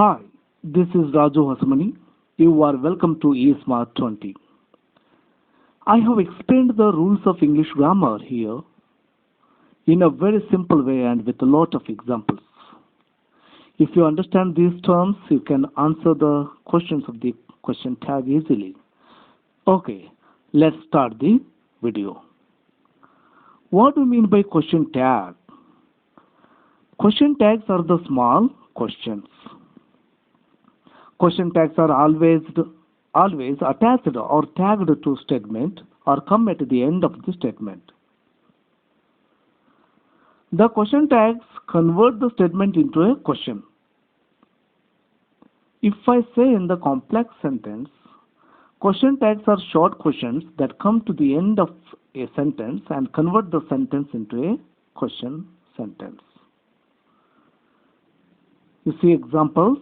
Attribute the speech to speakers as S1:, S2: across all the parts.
S1: Hi, this is Raju Hasmani. You are welcome to eSmart 20. I have explained the rules of English grammar here in a very simple way and with a lot of examples. If you understand these terms, you can answer the questions of the question tag easily. Okay, let's start the video. What do you mean by question tag? Question tags are the small questions. Question tags are always attached or tagged to statement or come at the end of the statement. The question tags convert the statement into a question. If I say in the complex sentence, question tags are short questions that come to the end of a sentence and convert the sentence into a question sentence. You see examples.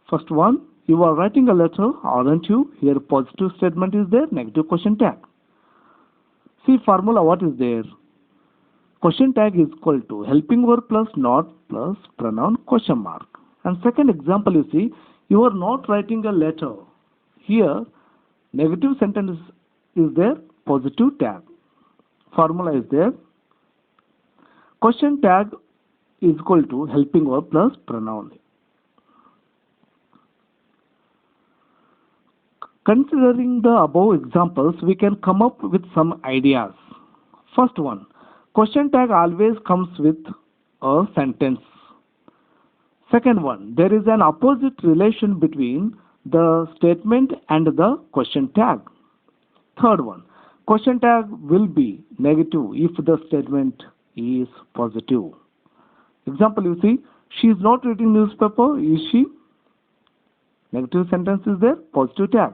S1: First one, you are writing a letter, aren't you? Here positive statement is there, negative question tag. See formula, what is there? Question tag is equal to helping verb plus not plus pronoun question mark. And second example, you see, you are not writing a letter. Here negative sentence is there, positive tag. Formula is there. Question tag is equal to helping verb plus pronoun. Considering the above examples, we can come up with some ideas. First one, question tag always comes with a sentence. Second one, there is an opposite relation between the statement and the question tag. Third one, question tag will be negative if the statement is positive. Example, you see, she is not reading newspaper, is she? Negative sentence is there, positive tag.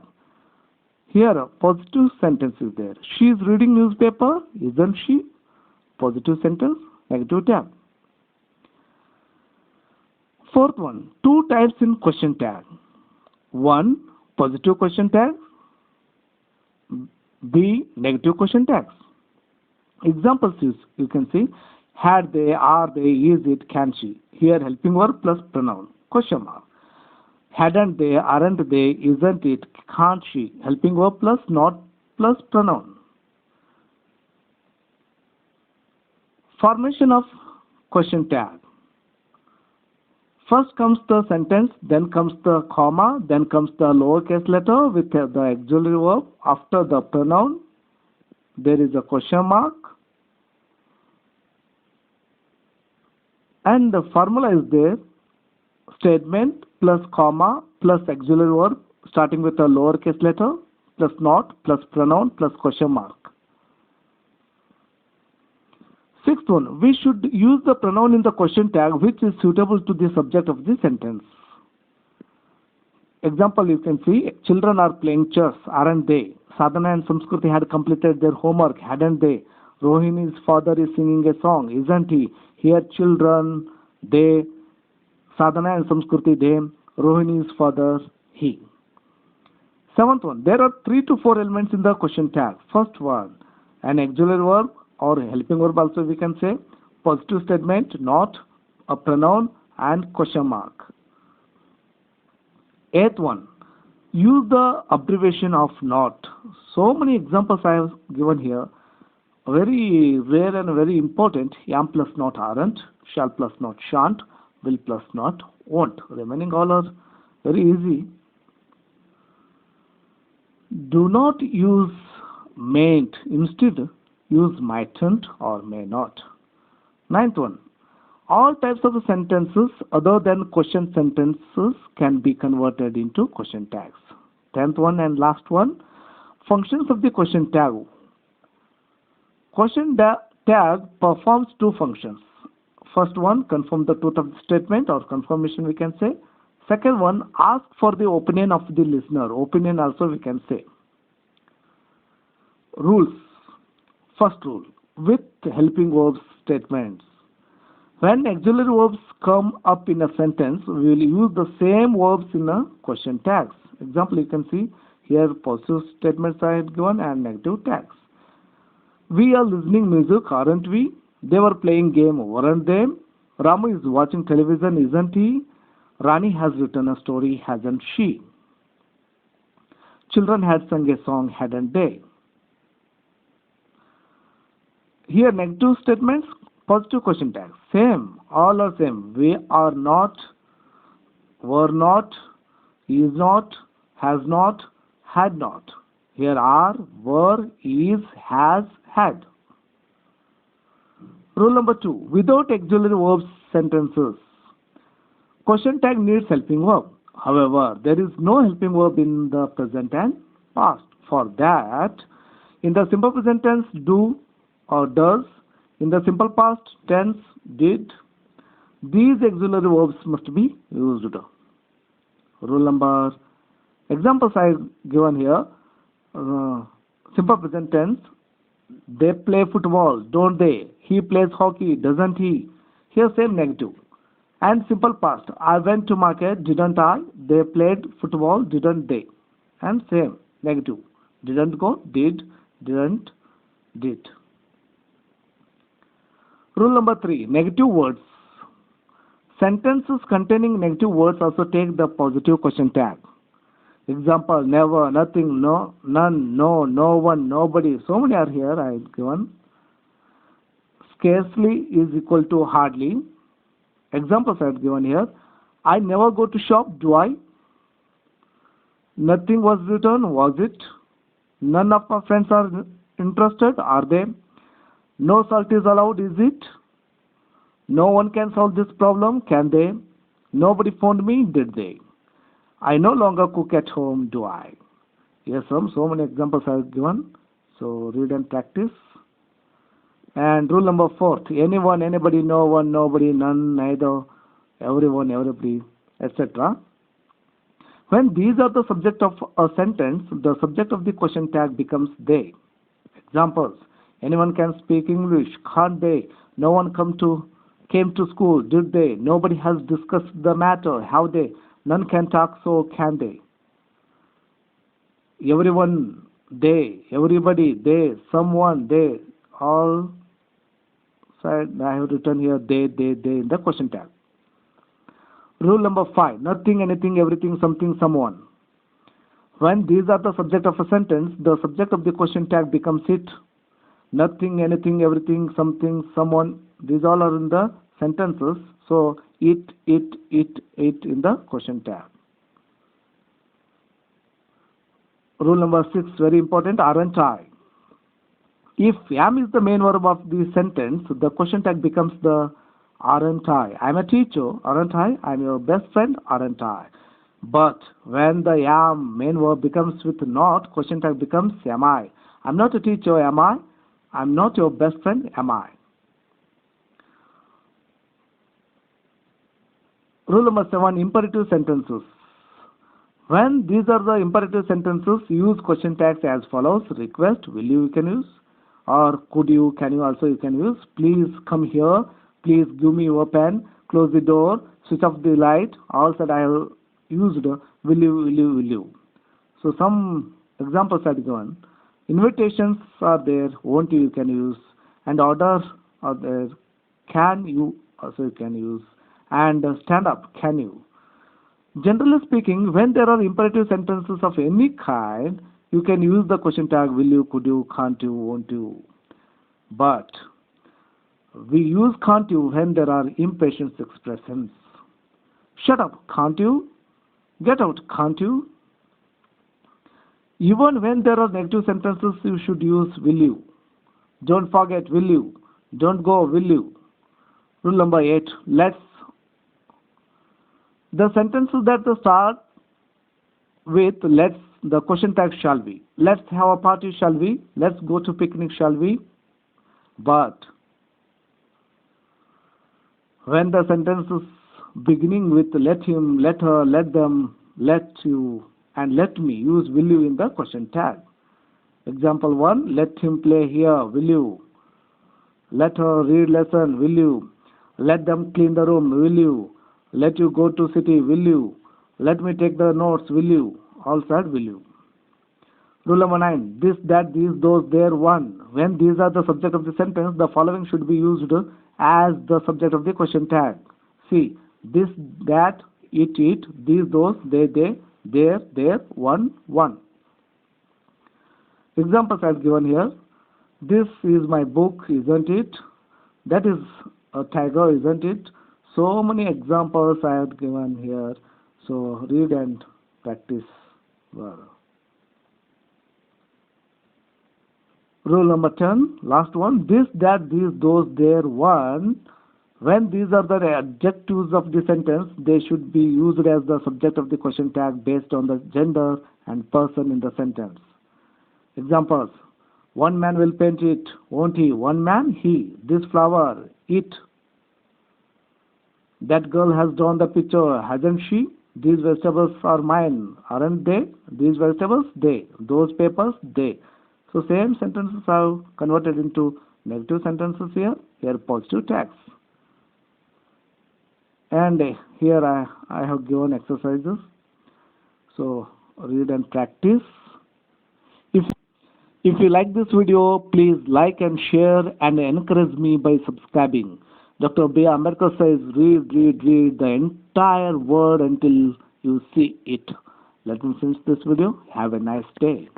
S1: Here a positive sentence is there. She is reading newspaper, isn't she? Positive sentence, negative tag. Fourth one, two types in question tag. One, positive question tag. B, negative question tags. Examples you can see, had they, are they, is it, can she. Here helping verb plus pronoun, question mark. Hadn't they, aren't they, isn't it, can't she, helping verb plus not plus pronoun. Formation of question tag. First comes the sentence, then comes the comma, then comes the lowercase letter with the auxiliary verb. After the pronoun, there is a question mark. And the formula is there, statement plus comma plus auxiliary verb starting with a lowercase letter plus not plus pronoun plus question mark. Sixth one, we should use the pronoun in the question tag which is suitable to the subject of the sentence. Example, you can see, children are playing chess, aren't they? Sadhana and Samskruti had completed their homework, hadn't they? Rohini's father is singing a song, isn't he? Here children, they, Sadhana and Samskruti, them, Rohini's father, he. Seventh one, there are 3 to 4 elements in the question tag. First one, an auxiliary verb or helping verb also we can say, positive statement, not, a pronoun and question mark. Eighth one, use the abbreviation of not. So many examples I have given here. Very rare and very important, am plus not aren't, shall plus not shan't, will plus not won't. Remaining all are very easy. Do not use mayn't, instead use mightn't or may not. Ninth one, all types of sentences other than question sentences can be converted into question tags. 10th one and last one, functions of the question tag. Question tag performs 2 functions. First one, confirm the truth of the statement or confirmation we can say. Second one, ask for the opinion of the listener. Opinion also we can say. Rules. First rule, with helping verbs statements. When auxiliary verbs come up in a sentence, we will use the same verbs in a question tags. Example, you can see here positive statements I have given and negative tags. We are listening music, aren't we? They were playing game, weren't they? Ramu is watching television, isn't he? Rani has written a story, hasn't she? Children had sung a song, hadn't they? Here, negative statements, positive question tag. Same, all are same. We are not, were not, is not, has not, had not. Here are, were, is, has, had. Rule number 2. Without auxiliary verbs sentences. Question tag needs helping verb. However, there is no helping verb in the present and past. For that, in the simple present tense, do or does. In the simple past tense, did. These auxiliary verbs must be used. Rule number, examples I have given here. Simple present tense. They play football, don't they? He plays hockey, doesn't he? Here same negative. And simple past. I went to market, didn't I? They played football, didn't they? And same negative. Didn't go, did, didn't, did. Rule number 3. Negative words. Sentences containing negative words also take the positive question tag. Example, never, nothing, no, none, no, no one, nobody. So many are here I have given. Scarcely is equal to hardly. Examples I have given here. I never go to shop, do I? Nothing was written, was it? None of my friends are interested, are they? No salt is allowed, is it? No one can solve this problem, can they? Nobody phoned me, did they? I no longer cook at home, do I? Yes, so many examples I have given. So read and practice. And rule number 4. Anyone, anybody, no one, nobody, none, neither, everyone, everybody, etc. When these are the subject of a sentence, the subject of the question tag becomes they. Examples. Anyone can speak English, can't they? No one came to school, did they? Nobody has discussed the matter, have they? None can talk, so can they? Everyone, they. Everybody, they. Someone, they. All side, I have written here they in the question tag. Rule number 5. Nothing, anything, everything, something, someone. When these are the subject of a sentence, the subject of the question tag becomes it. Nothing, anything, everything, something, someone. These all are in the sentences. So it in the question tag. Rule number 6, very important, aren't I? If am is the main verb of the sentence, the question tag becomes the aren't I. I'm a teacher, aren't I? I'm your best friend, aren't I? But when the am main verb becomes with not, question tag becomes am I. I'm not a teacher, am I? I'm not your best friend, am I? Rule number 7, imperative sentences. When these are the imperative sentences, use question tags as follows. Request, will you can use. Or could you, can you also you can use. Please come here. Please give me your pen. Close the door. Switch off the light. All that I have used. Will you. So some examples are given. Invitations are there. Won't you can use. And orders are there. Can you also you can use. And stand up, can you? Generally speaking, when there are imperative sentences of any kind, you can use the question tag will you, could you, can't you, won't you. But we use can't you when there are impatient expressions. Shut up, can't you? Get out, can't you? Even when there are negative sentences, you should use will you. Don't forget, will you. Don't go, will you. Rule number 8, let's. The sentences that start with let's, the question tag shall be. Let's have a party, shall we? Let's go to picnic, shall we? But when the sentences beginning with let him, let her, let them, let you, and let me, use will you in the question tag. Example 1, let him play here, will you? Let her read lesson, will you? Let them clean the room, will you? Let you go to city, will you? Let me take the notes, will you? All said, will you? Rule number 9. This, that, these, those, there, one. When these are the subject of the sentence, the following should be used as the subject of the question tag. See, this, that, it, these, those, they, their, one. Examples I have given here. This is my book, isn't it? That is a tiger, isn't it? So many examples I have given here. So read and practice well. Rule number 10, last one. This, that, these, those, their, one. When these are the adjectives of the sentence, they should be used as the subject of the question tag based on the gender and person in the sentence. Examples. One man will paint it, won't he? One man, he. This flower, it. That girl has drawn the picture, hasn't she? These vegetables are mine, aren't they? These vegetables, they. Those papers, they. So same sentences are converted into negative sentences here. Here positive tags. And here I have given exercises. So read and practice. If you like this video, please like and share and encourage me by subscribing. Dr. B. Ambedkar says, read the entire word until you see it. Let me finish this video. Have a nice day.